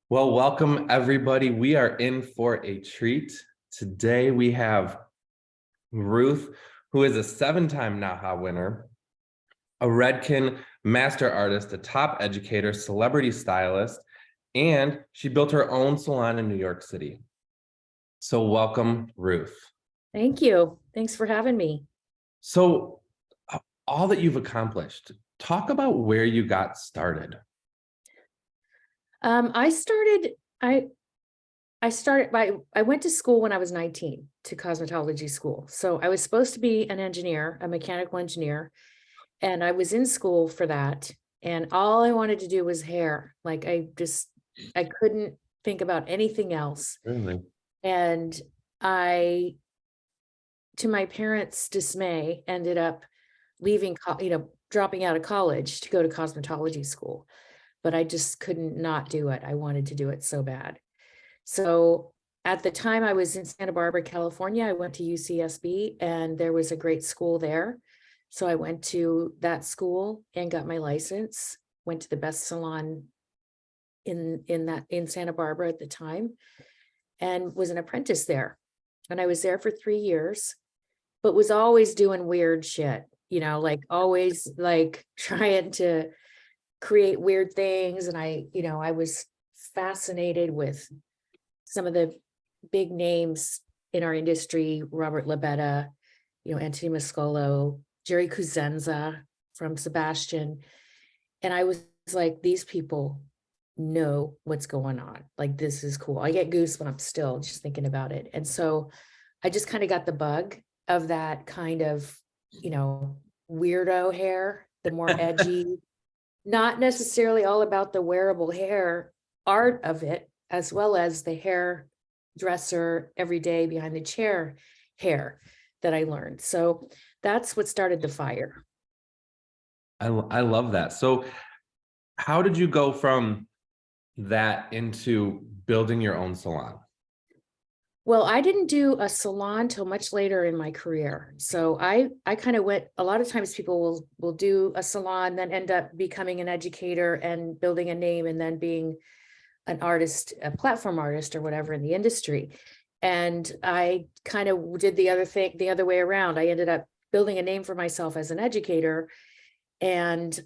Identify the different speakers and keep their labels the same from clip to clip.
Speaker 1: Well, welcome everybody. We are in for a treat. Today we have Ruth, who is a 7-time NAHA winner, a Redken Master Artist, a top educator, celebrity stylist, and she built her own salon in New York City. So welcome, Ruth.
Speaker 2: Thank you. Thanks for having me.
Speaker 1: So all that you've accomplished, talk about where you got started.
Speaker 2: I went to school when I was 19 to cosmetology school. So I was supposed to be an engineer, a mechanical engineer, and I was in school for that. And all I wanted to do was hair. Like I couldn't think about anything else.
Speaker 1: Really?
Speaker 2: And I, to my parents' dismay, ended up leaving, dropping out of college to go to cosmetology school. But I just couldn't not do it. I wanted to do it so bad. So at the time I was in Santa Barbara, California, I went to UCSB and there was a great school there. So I went to that school and got my license, went to the best salon in Santa Barbara at the time and was an apprentice there. And I was there for 3 years, but was always doing weird shit, like always like trying to create weird things. And I was fascinated with some of the big names in our industry, Robert Labetta, Anthony Mascolo, Jerry Cusenza from Sebastian. And I was like, these people know what's going on. Like, this is cool. I get goosebumps still just thinking about it. And so I just kind of got the bug of that kind of, weirdo hair, the more edgy, not necessarily all about the wearable hair art of it, as well as the hairdresser every day behind the chair hair that I learned. So that's what started the fire.
Speaker 1: I love that. So how did you go from that into building your own salon?
Speaker 2: Well, I didn't do a salon till much later in my career. So I kind of went, a lot of times people will do a salon, then end up becoming an educator and building a name and then being an artist, a platform artist or whatever in the industry. And I kind of did the other way around. I ended up building a name for myself as an educator. And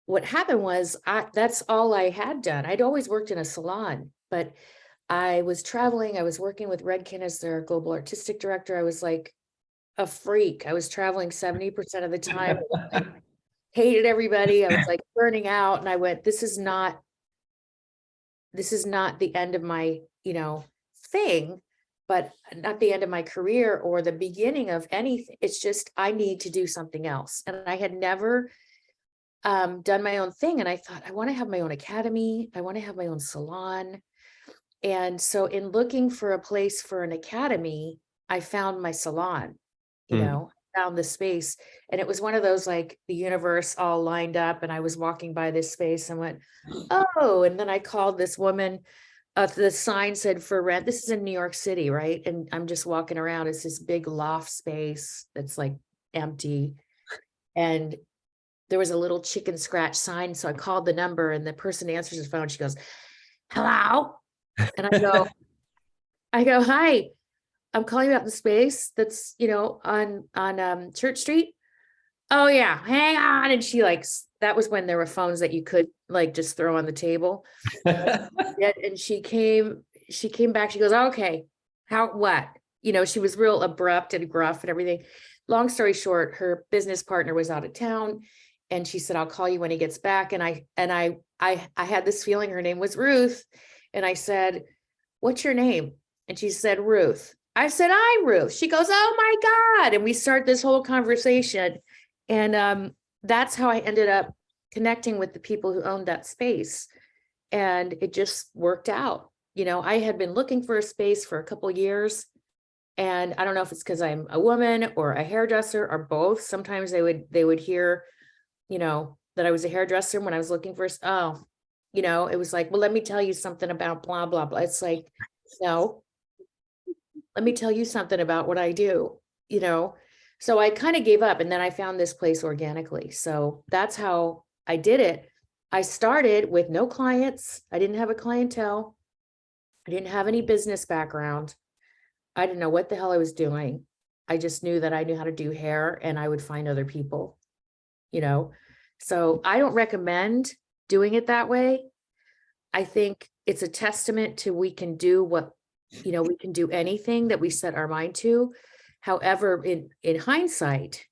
Speaker 2: what happened was that's all I had done. I'd always worked in a salon, but I was traveling. I was working with Redken as their global artistic director. I was like a freak. I was traveling 70% of the time. I hated everybody. I was like burning out. And I went, this is not the end of my, thing, but not the end of my career or the beginning of anything. It's just, I need to do something else. And I had never done my own thing. And I thought, I want to have my own academy. I want to have my own salon. And so in looking for a place for an academy, I found my salon, found the space. And it was one of those, like the universe all lined up. And I was walking by this space and went, oh, and then I called this woman. The sign said for rent. This is in New York City, right? And I'm just walking around. It's this big loft space that's like empty. And there was a little chicken scratch sign. So I called the number and the person answers the phone. She goes, hello. And I go, hi, I'm calling about the space that's, on Church Street. Oh yeah, hang on. And she that was when there were phones that you could like just throw on the table. And she came back. She goes, okay, what? She was real abrupt and gruff and everything. Long story short, her business partner was out of town and she said, I'll call you when he gets back. And I had this feeling her name was Ruth. And I said, what's your name? And she said, Ruth. I said, I'm Ruth. She goes, oh my God. And we start this whole conversation. And that's how I ended up connecting with the people who owned that space. And it just worked out. I had been looking for a space for a couple of years. And I don't know if it's because I'm a woman or a hairdresser or both. Sometimes they would hear, that I was a hairdresser when I was looking for, it was like, well, let me tell you something about blah, blah, blah. It's like, no, let me tell you something about what I do, So I kind of gave up and then I found this place organically. So that's how I did it. I started with no clients. I didn't have a clientele. I didn't have any business background. I didn't know what the hell I was doing. I just knew that I knew how to do hair and I would find other people, you know? So I don't recommend doing it that way. I think it's a testament to we can do what, we can do anything that we set our mind to. However, in hindsight,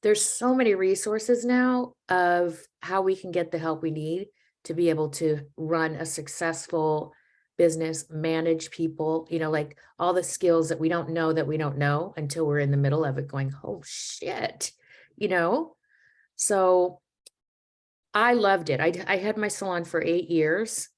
Speaker 2: there's so many resources now of how we can get the help we need to be able to run a successful business, manage people, like all the skills that we don't know until we're in the middle of it going, oh shit, So I loved it. I had my salon for 8 years.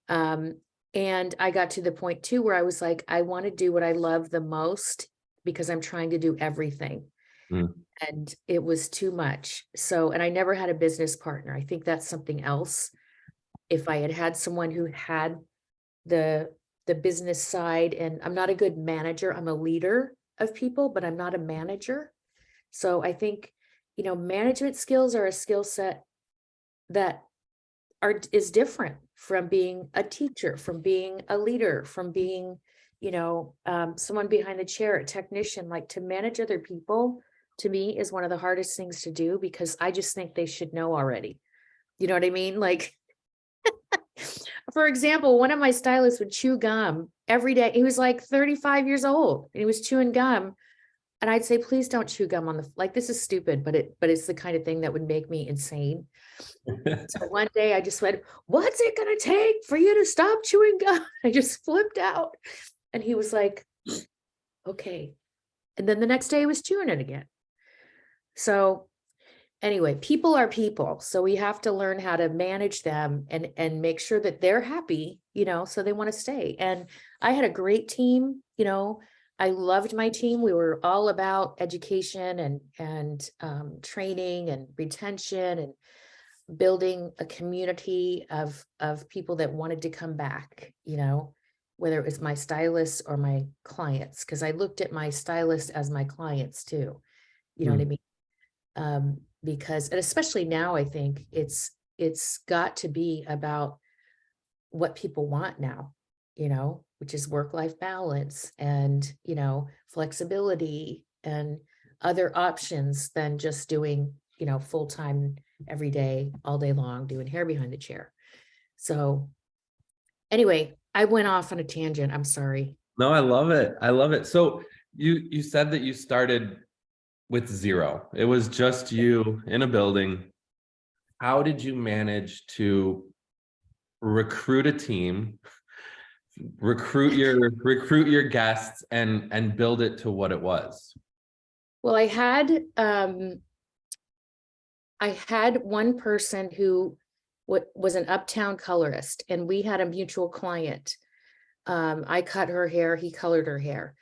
Speaker 2: And I got to the point too, where I was like, I want to do what I love the most because I'm trying to do everything.
Speaker 1: Mm.
Speaker 2: And it was too much. So, and I never had a business partner. I think that's something else. If I had had someone who had the business side, and I'm not a good manager, I'm a leader of people, but I'm not a manager. So I think, management skills are a skill set that is different from being a teacher, from being a leader, from being, someone behind the chair, a technician. Like, to manage other people, to me, is one of the hardest things to do because I just think they should know already. You know what I mean? Like, for example, one of my stylists would chew gum every day. He was like 35 years old and he was chewing gum. And I'd say, please don't chew gum on like, this is stupid, but it's the kind of thing that would make me insane. So one day I just went, what's it going to take for you to stop chewing gum? I just flipped out. And he was like, okay. And then the next day he was chewing it again. So anyway, people are people. So we have to learn how to manage them and make sure that they're happy, so they want to stay. And I had a great team, I loved my team. We were all about education and training and retention and building a community of people that wanted to come back, whether it was my stylists or my clients, because I looked at my stylists as my clients too. You know what I mean? Because, and especially now, I think it's got to be about what people want now, which is work-life balance and, flexibility and other options than just doing, full-time every day, all day long, doing hair behind the chair. So anyway, I went off on a tangent. I'm sorry.
Speaker 1: No, I love it. I love it. So you said that you started with zero. It was just you in a building. How did you manage to recruit a team, recruit your guests, and build it to what it was?
Speaker 2: Well, I had one person who was an uptown colorist, and we had a mutual client. I cut her hair, he colored her hair.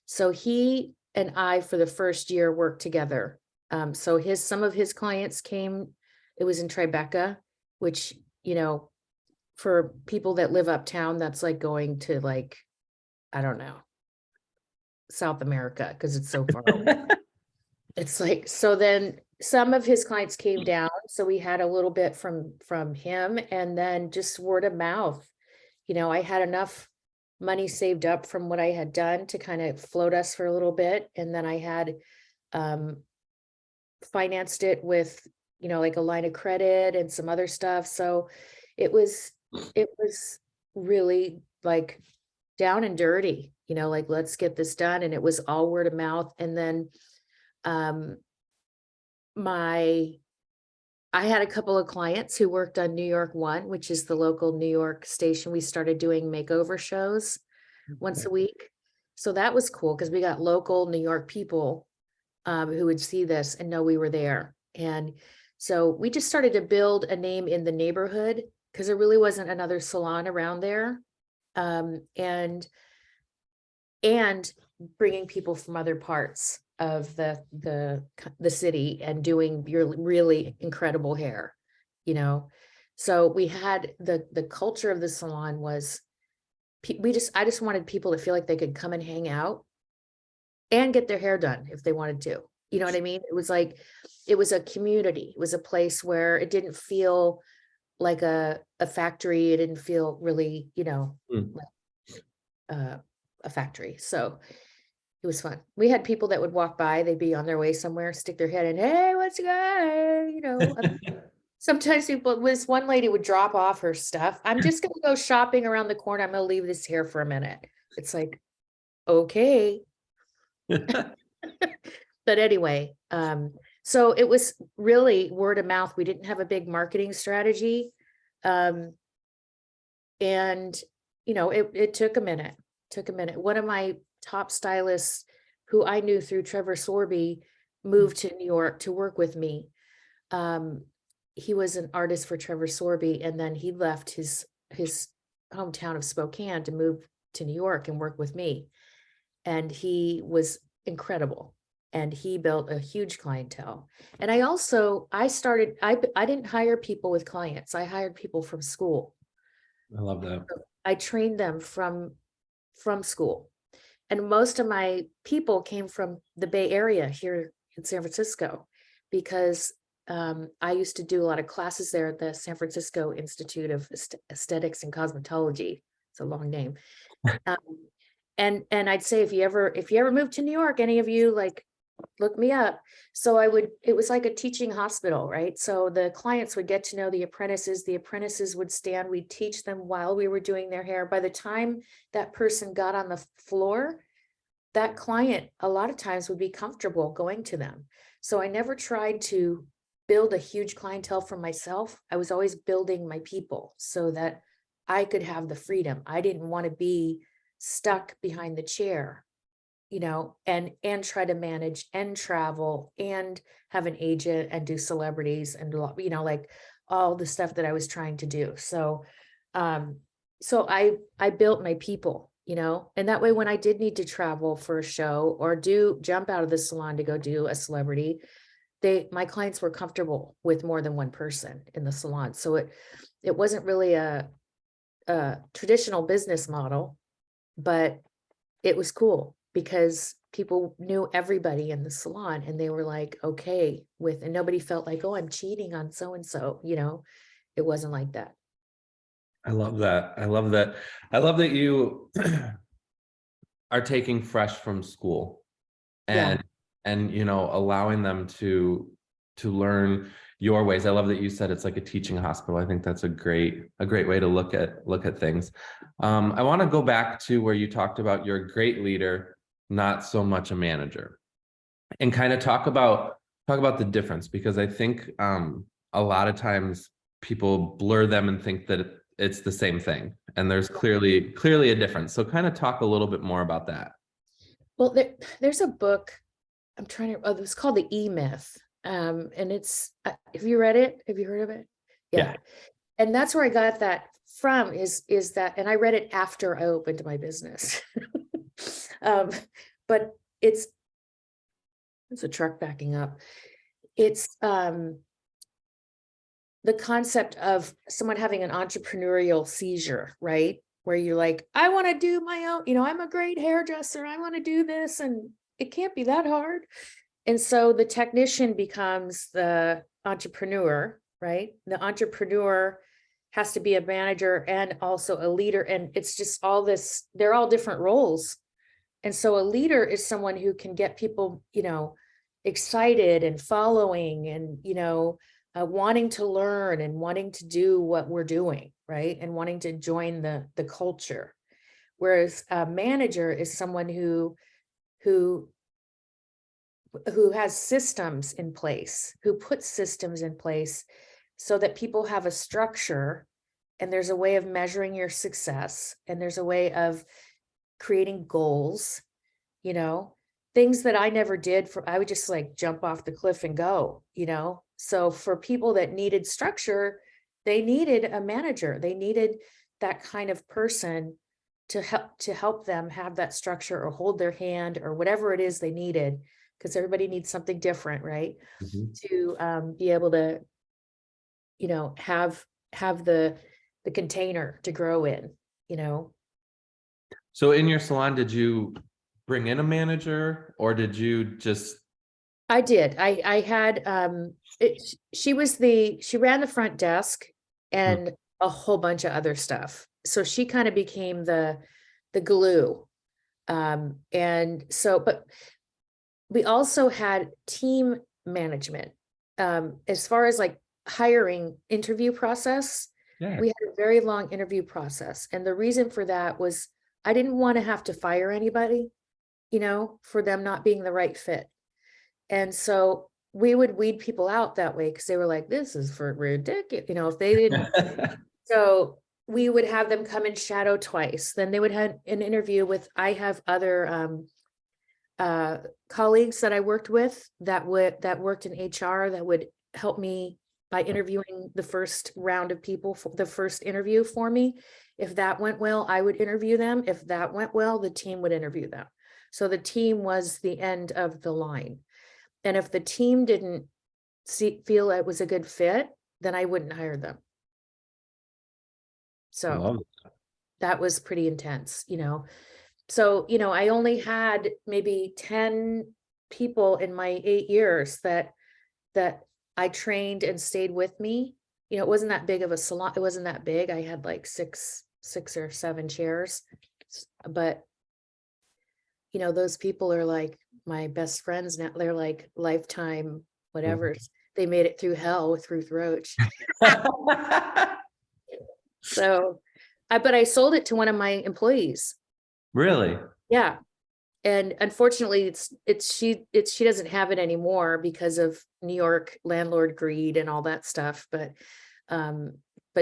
Speaker 2: So he and I, for the first year, worked together. So some of his clients came, it was in Tribeca, which, for people that live uptown, that's like going to, like, I don't know, South America, because it's so far away. It's like, so then some of his clients came down. So we had a little bit from him, and then just word of mouth. I had enough money saved up from what I had done to kind of float us for a little bit. And then I had financed it with, like a line of credit and some other stuff. So it was really like down and dirty, like, let's get this done. And it was all word of mouth. And then I had a couple of clients who worked on New York One, which is the local New York station. We started doing makeover shows once a week. So that was cool because we got local New York people who would see this and know we were there. And so we just started to build a name in the neighborhood because there really wasn't another salon around there. And bringing people from other parts of the city and doing your really incredible hair, So we had the culture of the salon was, I just wanted people to feel like they could come and hang out and get their hair done if they wanted to. You know what I mean? It was like, it was a community. It was a place where it didn't feel like a factory. It didn't feel really, like a factory. So it was fun. We had people that would walk by, they'd be on their way somewhere, stick their head in, hey, what's good? You know, sometimes people, this one lady would drop off her stuff. I'm just going to go shopping around the corner. I'm going to leave this here for a minute. It's like, okay. But anyway, so it was really word of mouth. We didn't have a big marketing strategy. And, you know, it took a minute, One of my top stylists who I knew through Trevor Sorby moved to New York to work with me. He was an artist for Trevor Sorby, and then he left his hometown of Spokane to move to New York and work with me. And he was incredible. And he built a huge clientele. And I didn't hire people with clients. I hired people from school.
Speaker 1: I love that.
Speaker 2: I trained them from school. And most of my people came from the Bay Area here in San Francisco, because I used to do a lot of classes there at the San Francisco Institute of Aesthetics and Cosmetology. It's a long name. And I'd say, if you ever move to New York, any of you, like, look me up. So it was like a teaching hospital, right? So the clients would get to know the apprentices would stand, we'd teach them while we were doing their hair. By the time that person got on the floor, that client a lot of times would be comfortable going to them. So I never tried to build a huge clientele for myself. I was always building my people so that I could have the freedom. I didn't want to be stuck behind the chair, you know, and try to manage and travel and have an agent and do celebrities and, you know, like all the stuff that I was trying to do. So, so I built my people, you know, and that way, when I did need to travel for a show or jump out of the salon to go do a celebrity, my clients were comfortable with more than one person in the salon. So it wasn't really a traditional business model, but it was cool because people knew everybody in the salon, and they were like, okay with, and nobody felt like, oh, I'm cheating on so-and-so, you know. It wasn't like that.
Speaker 1: I love that. I love that. I love that you are taking fresh from school
Speaker 2: Yeah.
Speaker 1: and you know, allowing them to learn your ways. I love that you said it's like a teaching hospital. I think that's a great way to look at things. I want to go back to where you talked about you're a great leader, not so much a manager, and kind of talk about the difference, because I think a lot of times people blur them and think that it's the same thing, and there's clearly a difference. So kind of talk a little bit more about that.
Speaker 2: Well, there's a book, I'm trying to, it's called The E-Myth. And it's, have you read it? Have you heard of it? Yeah. And that's where I got that from, is that, and I read it after I opened my business. But it's a truck backing up. It's the concept of someone having an entrepreneurial seizure, right? Where you're like, I want to do my own, you know, I'm a great hairdresser, I want to do this, and it can't be that hard. And so the technician becomes the entrepreneur, right? The entrepreneur has to be a manager and also a leader. And it's just all this, they're all different roles. And so a leader is someone who can get people, you know, excited and following and, you know, wanting to learn and wanting to do what we're doing, right? And wanting to join the culture. Whereas a manager is someone who has systems in place, who puts systems in place so that people have a structure, and there's a way of measuring your success, and there's a way of creating goals, you know, things that I never did. I would just like jump off the cliff and go, you know. So for people that needed structure, they needed a manager. They needed that kind of person to help them have that structure, or hold their hand, or whatever it is they needed, because everybody needs something different, right?
Speaker 1: Mm-hmm.
Speaker 2: To be able to, you know, have the container to grow in, you know.
Speaker 1: So in your salon, did you bring in a manager, or did you just?
Speaker 2: I did. I had she ran the front desk and a whole bunch of other stuff. So she kind of became the the glue. And so, but we also had team management. As far as like hiring interview process,
Speaker 1: Yeah.
Speaker 2: we had a very long interview process. And the reason for that was I didn't want to have to fire anybody, you know, for them not being the right fit. And so we would weed people out that way because they were like, this is for ridiculous, you know, if they didn't. So we would have them come and shadow twice. Then they would have an interview with, I have other colleagues that I worked with that worked in HR that would help me by interviewing the first round of people for the first interview for me. If that went well, I would interview them. If that went well, the team would interview them. So the team was the end of the line. And if the team didn't feel it was a good fit, then I wouldn't hire them. So
Speaker 1: Love
Speaker 2: that was pretty intense, you know. So, you know, I only had maybe 10 people in my 8 years that I trained and stayed with me. You know, it wasn't that big of a salon. It wasn't that big. I had like six or seven chairs. But, you know, those people are like my best friends now. They're like lifetime whatever. They made it through hell with Ruth Roche.
Speaker 1: it.
Speaker 2: So, but I sold it to one of my employees.
Speaker 1: Really?
Speaker 2: Yeah. And unfortunately, she doesn't have it anymore because of New York landlord greed and all that stuff. But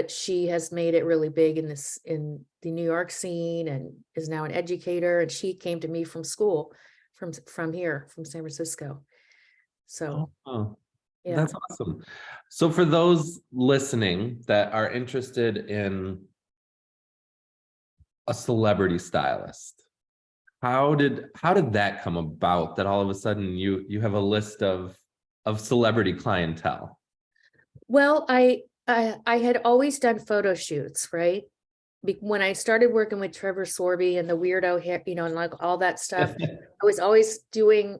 Speaker 2: she has made it really big in the New York scene and is now an educator. And she came to me from school, from here, from San Francisco. So,
Speaker 1: Oh,
Speaker 2: yeah.
Speaker 1: that's awesome. So for those listening that are interested in a celebrity stylist, how did that come about, that all of a sudden you have a list of celebrity clientele?
Speaker 2: Well, I had always done photo shoots, right? When I started working with Trevor Sorby and the weirdo hair, you know, and like all that stuff, I was always doing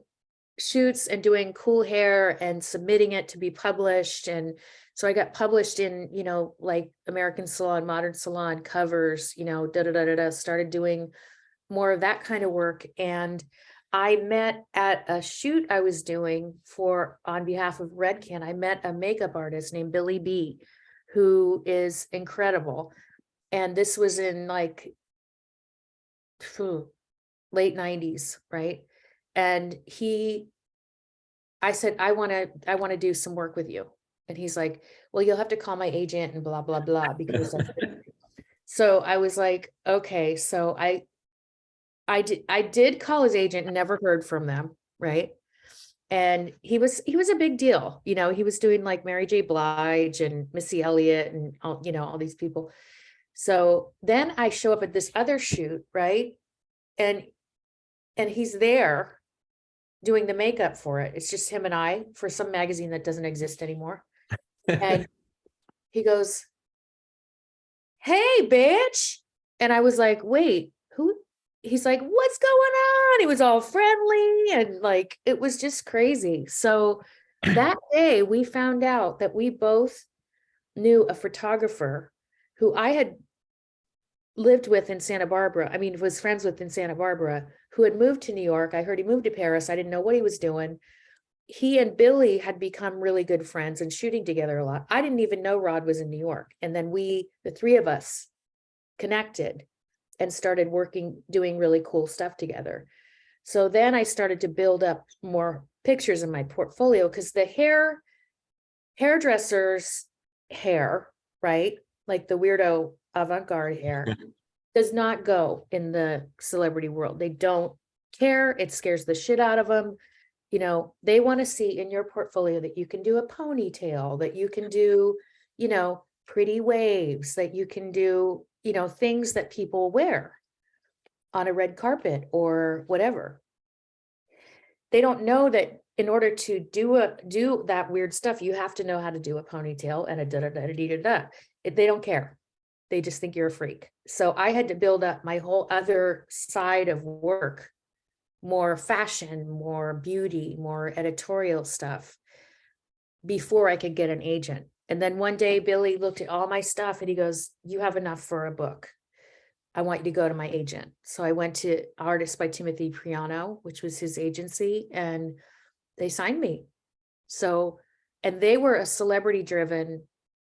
Speaker 2: shoots and doing cool hair and submitting it to be published. And so I got published in, you know, like American Salon, Modern Salon covers, you know, started doing more of that kind of work. And I met at a shoot I was doing on behalf of Redken. I met a makeup artist named Billy B, who is incredible. And this was in like late 90s, right? And I said, I want to do some work with you. And he's like, well, you'll have to call my agent and blah, blah, blah, because so I was like, okay. So I did call his agent and never heard from them, right? And he was a big deal. You know, he was doing like Mary J. Blige and Missy Elliott and all, you know, all these people. So then I show up at this other shoot, right? And he's there doing the makeup for it. It's just him and I for some magazine that doesn't exist anymore. And he goes, hey, bitch. And I was like, wait, who? He's like, what's going on? He was all friendly and like, it was just crazy. So that day we found out that we both knew a photographer who I had lived with in Santa Barbara. I mean, was friends with in Santa Barbara, who had moved to New York. I heard he moved to Paris. I didn't know what he was doing. He and Billy had become really good friends and shooting together a lot. I didn't even know Rod was in New York. And then the three of us connected and started doing really cool stuff together. So then I started to build up more pictures in my portfolio because the hairdresser's hair, right? Like the weirdo avant-garde hair does not go in the celebrity world. They don't care. It scares the shit out of them. You know, they want to see in your portfolio that you can do a ponytail, that you can do, you know, pretty waves, that you can do, you know, things that people wear on a red carpet or whatever. They don't know that in order to do that weird stuff, you have to know how to do a ponytail and a da-da-da-da-da-da. They don't care. They just think you're a freak. So I had to build up my whole other side of work, more fashion, more beauty, more editorial stuff before I could get an agent. And then one day Billy looked at all my stuff and he goes, you have enough for a book. I want you to go to my agent. So I went to Artist by Timothy Priano, which was his agency, and they signed me. So, and they were a celebrity driven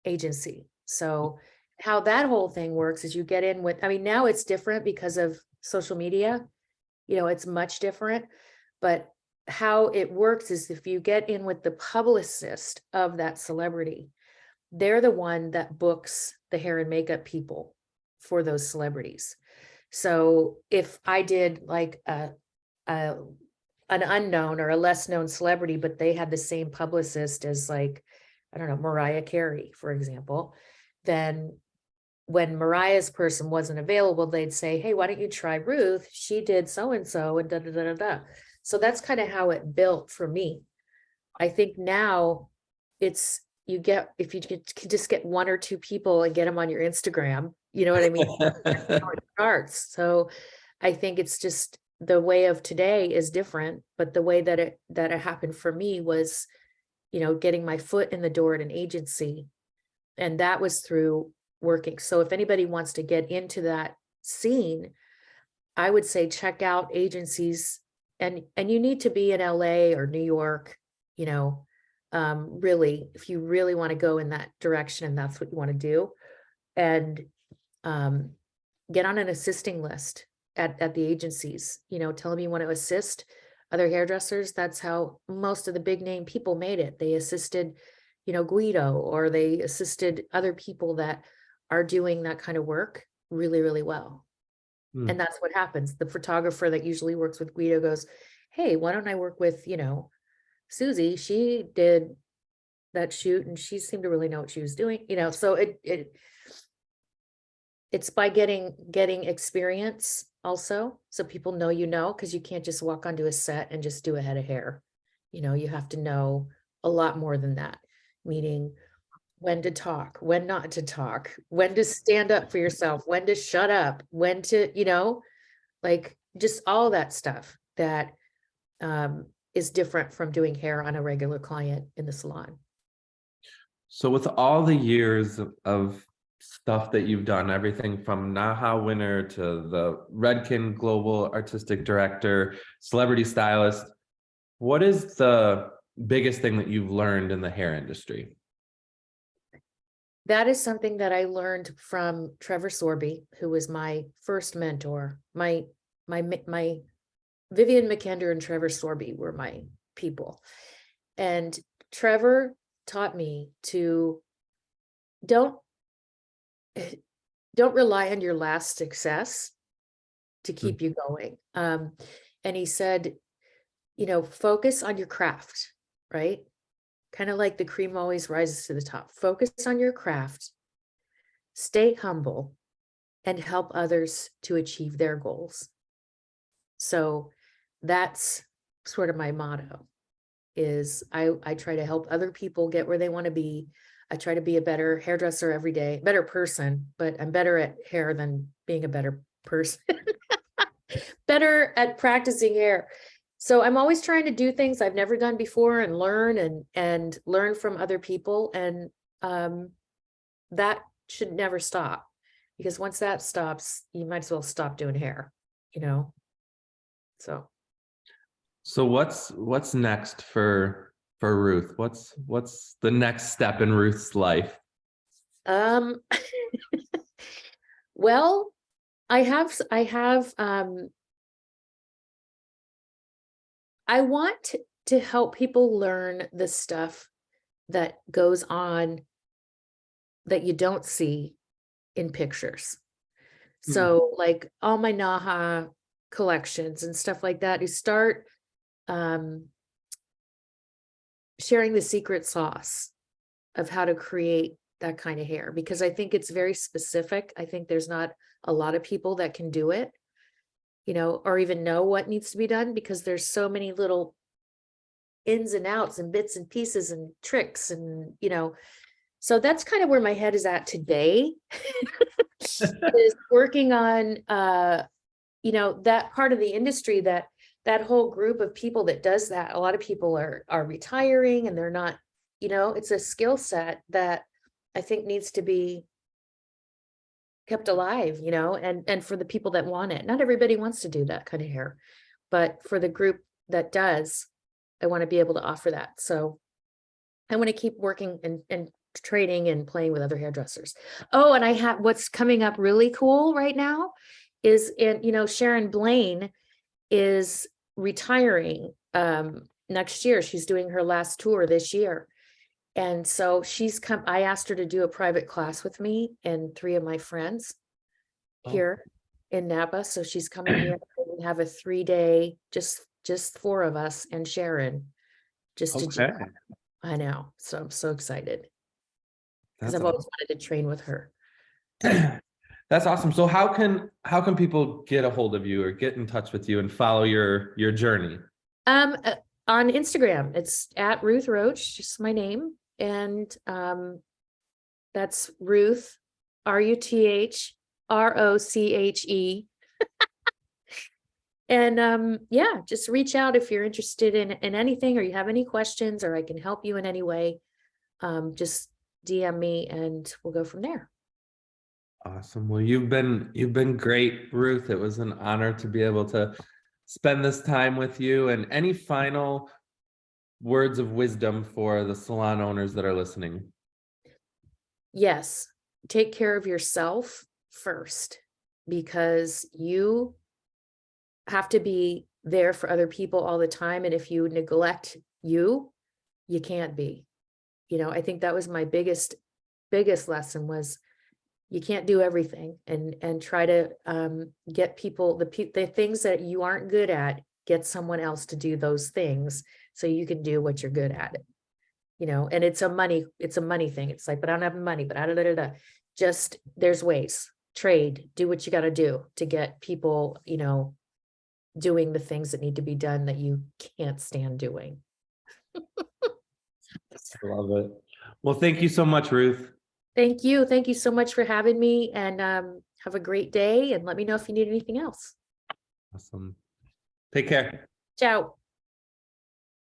Speaker 2: agency. So how that whole thing works is you get in with, I mean, now it's different because of social media, it's much different, but how it works is if you get in with the publicist of that celebrity, they're the one that books the hair and makeup people for those celebrities. So if I did like an unknown or a less known celebrity, but they had the same publicist as like, I don't know, Mariah Carey, for example, then when Mariah's person wasn't available, they'd say, hey, why don't you try Ruth? She did so-and-so and da, da, da, da, da. So that's kind of how it built for me. I think now it's, if you can just get one or two people and get them on your Instagram, you know what I mean? It starts. So I think it's just the way of today is different, but the way that it happened for me was, getting my foot in the door at an agency. And that was through working. So if anybody wants to get into that scene, I would say check out agencies, and you need to be in LA or New York, really, if you really want to go in that direction and that's what you want to do, and get on an assisting list at the agencies, tell them you want to assist other hairdressers. That's how most of the big name people made it. They assisted, Guido, or they assisted other people that are doing that kind of work really, really well. And that's what happens. The photographer that usually works with Guido goes, hey, why don't I work with, Susie? She did that shoot and she seemed to really know what she was doing, so it's by getting experience also. So people know, because you can't just walk onto a set and just do a head of hair. You have to know a lot more than that, meaning when to talk, when not to talk, when to stand up for yourself, when to shut up, when to, like just all that stuff that is different from doing hair on a regular client in the salon.
Speaker 1: So with all the years of stuff that you've done, everything from NAHA winner to the Redken Global Artistic Director, celebrity stylist, what is the biggest thing that you've learned in the hair industry?
Speaker 2: That is something that I learned from Trevor Sorby, who was my first mentor. My Vivian McKender and Trevor Sorby were my people. And Trevor taught me to don't rely on your last success to keep you going. And he said, focus on your craft, right? Kind of like the cream always rises to the top. Focus on your craft, stay humble, and help others to achieve their goals. So that's sort of my motto, is I try to help other people get where they want to be. I try to be a better hairdresser every day, better person, but I'm better at hair than being a better person. Better at practicing hair. So I'm always trying to do things I've never done before and learn and learn from other people. And that should never stop, because once that stops, you might as well stop doing hair, So
Speaker 1: what's next for Ruth? What's the next step in Ruth's life?
Speaker 2: Well, I want to help people learn the stuff that goes on that you don't see in pictures. So like all my NAHA collections and stuff like that, you start sharing the secret sauce of how to create that kind of hair, because I think it's very specific. I think there's not a lot of people that can do it, or even know what needs to be done, because there's so many little ins and outs and bits and pieces and tricks and, so that's kind of where my head is at today. Is working on, that part of the industry, that whole group of people that does that. A lot of people are retiring and they're not, it's a skill set that I think needs to be kept alive, you know, and for the people that want it. Not everybody wants to do that kind of hair, but for the group that does, I want to be able to offer that. So I want to keep working and trading and playing with other hairdressers. Oh, and I have what's coming up really cool right now is Sharon Blaine is retiring next year. She's doing her last tour this year. And so I asked her to do a private class with me and 3 of my friends here in Napa. So she's coming here. We have a 3-day, just 4 of us and Sharon, just to
Speaker 1: Okay.
Speaker 2: I know. So I'm so excited because
Speaker 1: That's
Speaker 2: I've always wanted to train with her.
Speaker 1: That's awesome. So how can people get a hold of you or get in touch with you and follow your journey?
Speaker 2: On Instagram, it's at Ruth Roche, just my name. And that's Ruth, RUTHROCHE. And yeah, just reach out if you're interested in anything, or you have any questions, or I can help you in any way. Just DM me and we'll go from there.
Speaker 1: Awesome. Well, you've been great, Ruth. It was an honor to be able to spend this time with you. And any final words of wisdom for the salon owners that are listening?
Speaker 2: Yes, take care of yourself first, because you have to be there for other people all the time. And if you neglect you can't be. I think that was my biggest lesson was you can't do everything, and try to get people the things that you aren't good at, get someone else to do those things so you can do what you're good at. And it's a money thing. It's like, but I don't have money, but just there's ways, trade, do what you got to do to get people, doing the things that need to be done that you can't stand doing.
Speaker 1: I love it. Well, thank you so much, Ruth.
Speaker 2: Thank you. Thank you so much for having me, and have a great day, and let me know if you need anything else.
Speaker 1: Awesome. Take care.
Speaker 2: Ciao.